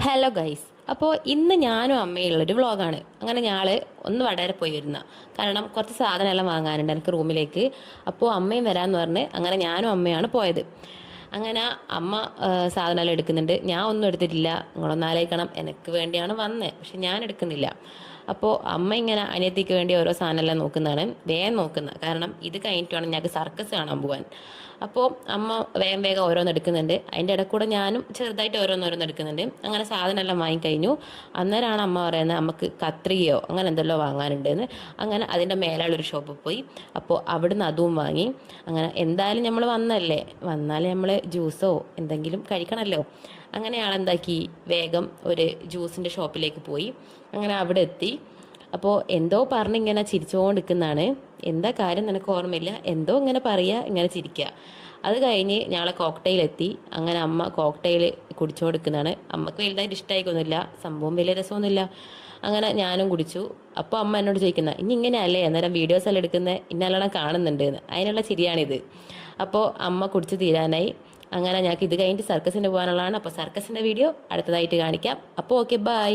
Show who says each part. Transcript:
Speaker 1: Hello guys. അപ്പോൾ ഇന്ന് ഞാനും അമ്മയുള്ളൊരു വ്ളോഗാണ്. അങ്ങനെ ഞങ്ങൾ ഒന്ന് വടകര പോയി വരുന്ന കാരണം കുറച്ച് സാധനമെല്ലാം വാങ്ങാനുണ്ട് എനിക്ക് റൂമിലേക്ക്. അപ്പോൾ അമ്മയും വരാമെന്ന് പറഞ്ഞ് അങ്ങനെ ഞാനും അമ്മയാണ് പോയത്. അങ്ങനെ അമ്മ സാധനമെല്ലാം എടുക്കുന്നുണ്ട്. ഞാൻ ഒന്നും എടുത്തിട്ടില്ല. നിങ്ങളൊന്ന് ആലോചിക്കണം, എനിക്ക് വേണ്ടിയാണ് വന്നത്, പക്ഷെ ഞാൻ എടുക്കുന്നില്ല. അപ്പോൾ അമ്മ ഇങ്ങനെ അനിയത്തിക്ക് വേണ്ടി ഓരോ സാധനമെല്ലാം നോക്കുന്നതാണ്, വേഗം നോക്കുന്നത്. കാരണം ഇത് കഴിഞ്ഞിട്ട് വേണം ഞങ്ങൾക്ക് സർക്കസ് കാണാൻ പോകാൻ. അപ്പോൾ അമ്മ വേഗം വേഗം ഓരോന്ന് എടുക്കുന്നുണ്ട്. അതിൻ്റെ ഇടയിൽ കൂടെ ഞാനും ചെറുതായിട്ട് ഓരോന്നോരോന്ന് എടുക്കുന്നുണ്ട്. അങ്ങനെ സാധനമെല്ലാം വാങ്ങിക്കഴിഞ്ഞു. അന്നേരമാണ് അമ്മ പറയുന്നത് നമുക്ക് കത്രികയോ അങ്ങനെ എന്തെല്ലോ വാങ്ങാനുണ്ടെന്ന്. അങ്ങനെ അതിൻ്റെ മേലുള്ളൊരു ഷോപ്പിൽ പോയി. അപ്പോൾ അവിടുന്ന് അതും വാങ്ങി. അങ്ങനെ എന്തായാലും നമ്മൾ വന്നാൽ നമ്മൾ ജ്യൂസോ എന്തെങ്കിലും കഴിക്കണമല്ലോ. അങ്ങനെ ആളെന്താക്കി, വേഗം ഒരു ജ്യൂസിൻ്റെ ഷോപ്പിലേക്ക് പോയി. അങ്ങനെ അവിടെ എത്തി. അപ്പോൾ എന്തോ പറഞ്ഞിങ്ങനെ ചിരിച്ചുകൊണ്ടിരിക്കുന്നതാണ്. എന്താ കാര്യം നിനക്ക് ഓർമ്മയില്ല, എന്തോ ഇങ്ങനെ പറയുക, ഇങ്ങനെ ചിരിക്കുക. അത് കഴിഞ്ഞ് ഞങ്ങളെ കോക്ടെയിൽ എത്തി. അങ്ങനെ അമ്മ കോക്ടെയിൽ കുടിച്ചു കൊടുക്കുന്നതാണ്. അമ്മക്ക് വലുതായിട്ട് ഇഷ്ടമായിക്കൊന്നുമില്ല, സംഭവം വലിയ രസമൊന്നുമില്ല. അങ്ങനെ ഞാനും കുടിച്ചു. അപ്പോൾ അമ്മ എന്നോട് ചോദിക്കുന്ന, ഇനി ഇങ്ങനെയല്ലേ അന്നേരം വീഡിയോസ് എല്ലാം എടുക്കുന്നത്, ഇന്നല്ലോണം കാണുന്നുണ്ട് എന്ന്. അതിനുള്ള ചിരിയാണിത്. അപ്പോൾ അമ്മ കുടിച്ച് തീരാനായി. അങ്ങനെ ഞങ്ങൾക്ക് ഇത് കഴിഞ്ഞിട്ട് സർക്കസിന് പോകാനുള്ളതാണ്. അപ്പോൾ സർക്കസിൻ്റെ വീഡിയോ അടുത്തതായിട്ട് കാണിക്കാം. അപ്പോൾ ഓക്കെ, ബൈ.